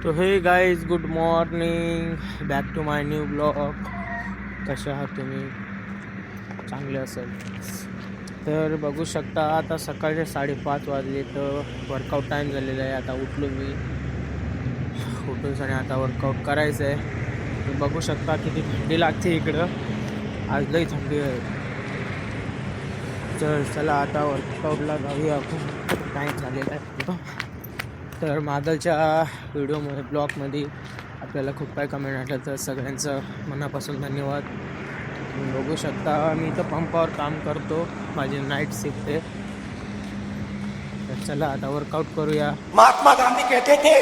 तो हे guys, good morning, back to my new blog. कसे आहात तुम्ही? चांगले असेल तर बघू शकता. आता सकाळचे 5:30 वाजले तर वर्कआउट टाईम झालेला आहे. आता उठलो मी, उठून आणि आता वर्कआउट करायचं आहे. तर बघू शकता किती थंडी लागते इकडं. आज लई थंडी आहे. तर चला आता वर्कआउटला जाऊया आपण. टाईम झालेला आहे. तर मागलच्या व्हिडिओमध्ये ब्लॉगमध्ये आपल्याला खूप काय कमेंट आलं, तर सगळ्यांचं मनापासून धन्यवाद. तुम्ही बघू शकता मी इथं पंपावर काम करतो, माझी नाईट शिफ्ट आहे. तर चला आता वर्कआउट करूया. महात्मा गांधी कहते थे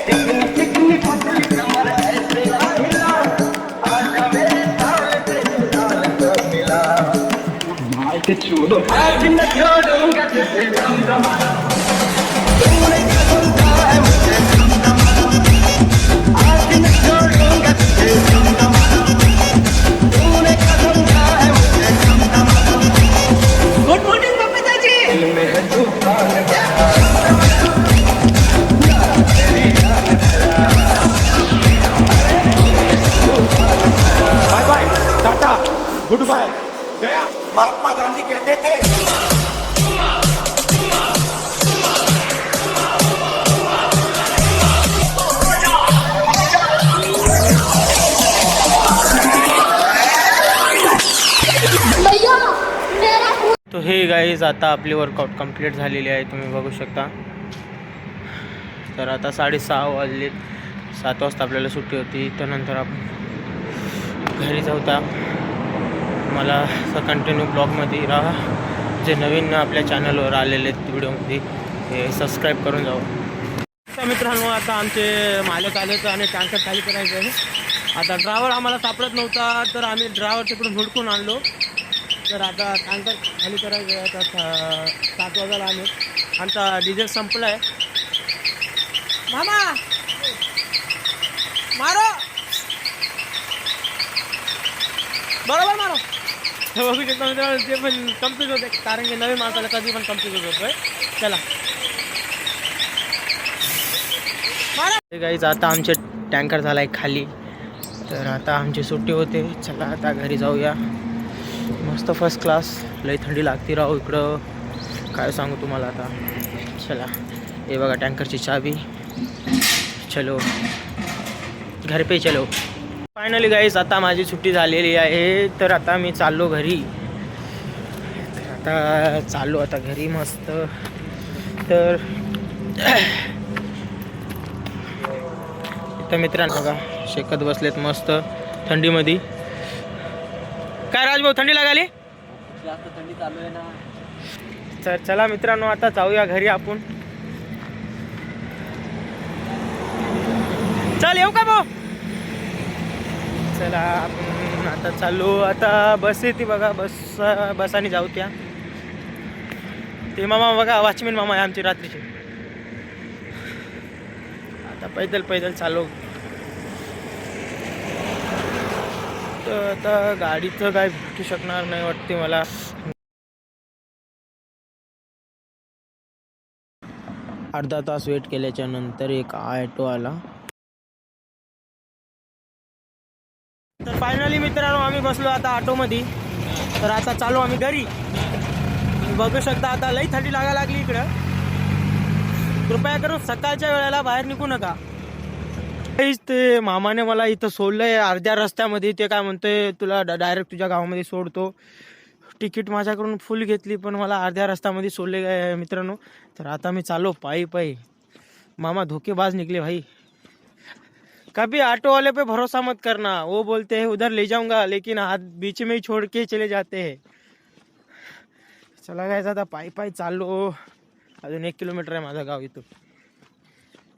good morning Babitaji. Bye bye, tata, good bye, गया. महात्मा गांधी कहते थे तो हे गाईज, आता आपली वर्कआउट कंप्लीट झालेली आहे, तुम्ही बघू शकता. तर आता 6:30 वाजले. 7 वाजता आपल्याला सुट्टी होती. त्यानंतर आपण घरी जाऊता. मला कंटिन्यू ब्लॉगमध्ये राहा. जे नवीन आपल्या चॅनलवर आलेले आहेत व्हिडिओमध्ये हे सबस्क्राईब करून जाऊ. तर मित्रांनो, आता आमचे मालक आले तर आणि टँकर खाली करायचं आहे. आता ड्रायव्हर आम्हाला सापडत नव्हता, तर आम्ही ड्रायव्हर तिकडून हुडकून आणलो. तर आता टँकर खाली करायचं आहे. आता 7 वाजायला आले. आमचा डिझेल संपला आहे. मामा मारो, बरोबर मारो. हे बघू शकता मित्रांनो, ते पण कम्प्लीट होते, कारण की नवीन माणसाला कधी पण कम्प्लीट होत आहे. चला गाईज, आता आमचे टँकर झाला आहे खाली. तर आता आमची सुट्टी होते. चला आता घरी जाऊया. मस्त फर्स्ट क्लास. लई थंडी लागते राहू इकडं, काय सांगू तुम्हाला आता. चला, हे बघा टँकरची चाबी. चलो घर पे चलो. फायनली गाईज, आता माझी सुट्टी झालेली आहे. तर आता मी चाललो घरी. तर आता चाललो आता घरी मस्त. तर इथं मित्रांनो बघा शेकत बसलेत मस्त थंडीमध्ये. काय राजभाऊ, थंडी लागाली? जास्त थंडी चालू आहे ना. तर चला मित्रांनो, आता जाऊया घरी आपण. चल येऊ का भाऊ? चला आपण आता चालू. आता बस येते बघा, बसाने जाऊ. त्या ते मामा बघा, वॉचमॅन मामा आहे आमची रात्रीची. आता पैदल चालू. तर आता गाडीचं काय भेटू शकणार नाही वाटते मला. अर्धा तास वेट केल्याच्या नंतर एक ऑटो आला. तर फायनली मित्रांनो, आम्ही बसलो आता ऑटोमध्ये. तर आता चालू आम्ही घरी. बघू शकता आता लई थंडी लागायला लागली इकडं. कृपया करून सकाळच्या वेळेला बाहेर निघू नका. ते मामाने मला इथं सोडलंय अर्ध्या रस्त्यामध्ये. ते काय म्हणतोय, तुला डायरेक्ट तुझ्या गावामध्ये सोडतो. तिकीट माझ्याकडून फुल घेतली, पण मला अर्ध्या रस्त्यामध्ये सोडले मित्रांनो. तर आता मी चाललो पायी. मामा धोखेबाज निकले भाई. कभी ऑटो वाले पे भरोसा मत करना. वो बोलते हैं उधर ले जाऊंगा, लेकिन हाथ बीच में ही छोड़ के चले जाते हैं. चला गायचं, आता पायी चाललो. अजून 1 किलोमीटर आहे माझं गाव इथून.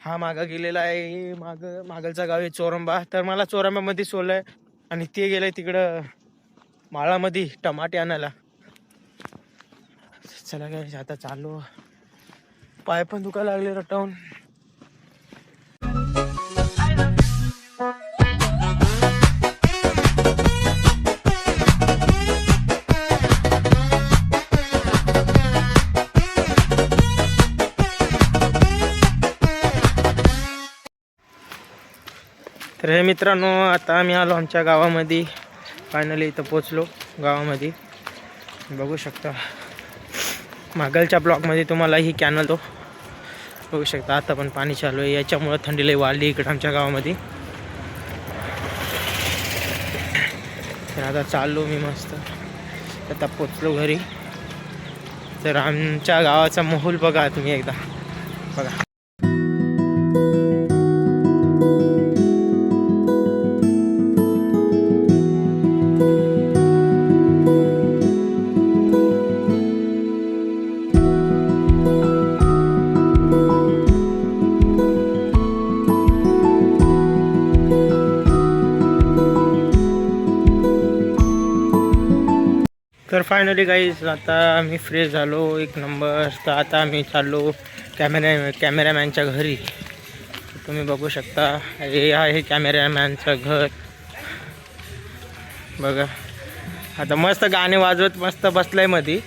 हा मागं गेलेला आहे. मागलचा गाव आहे चोरंबा. तर मला चोरंबामध्ये सोडलं आहे आणि ते गेलं तिकडं माळामध्ये टमाटे आणायला. चला काय आता चालू. पाय पण दुखायला लागले रटावून. तर हे मित्रांनो, आता आम्ही आलो आमच्या गावामध्ये. फायनली इथं पोचलो गावामध्ये. बघू शकता मागलच्या ब्लॉकमध्ये तुम्हाला ही कॅनल तो बघू शकता. आता पण पाणी चालू आहे, याच्यामुळं थंडी लई वाढली इकडं आमच्या गावामध्ये. तर आता चाललो मी मस्त. आता पोचलो घरी. तर आमच्या गावाचा माहोल बघा तुम्ही एकदा बघा. तर फायनली गाईज आता आम्ही फ्रेश झालो एक नंबर. तर आता आम्ही चाललो कॅमेरामॅनच्या घरी. तुम्ही बघू शकता हे आहे कॅमेरामॅनचं घर बघा. आता मस्त गाणे वाजवत मस्त बसलाय मध्ये.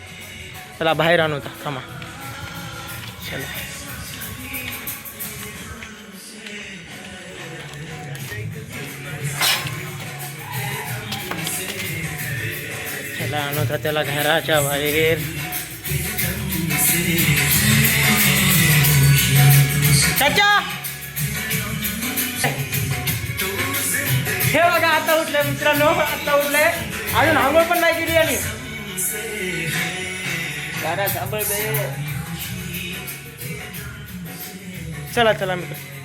चला बाहेर आणू होता थांबा. चला चला आणू होता त्याला घराच्या बाहेर. चाचा हे बघा आता उठले मित्रांनो, आता उठले. अजून आंघोळ पण नाही केली आणि चला चला मित्र.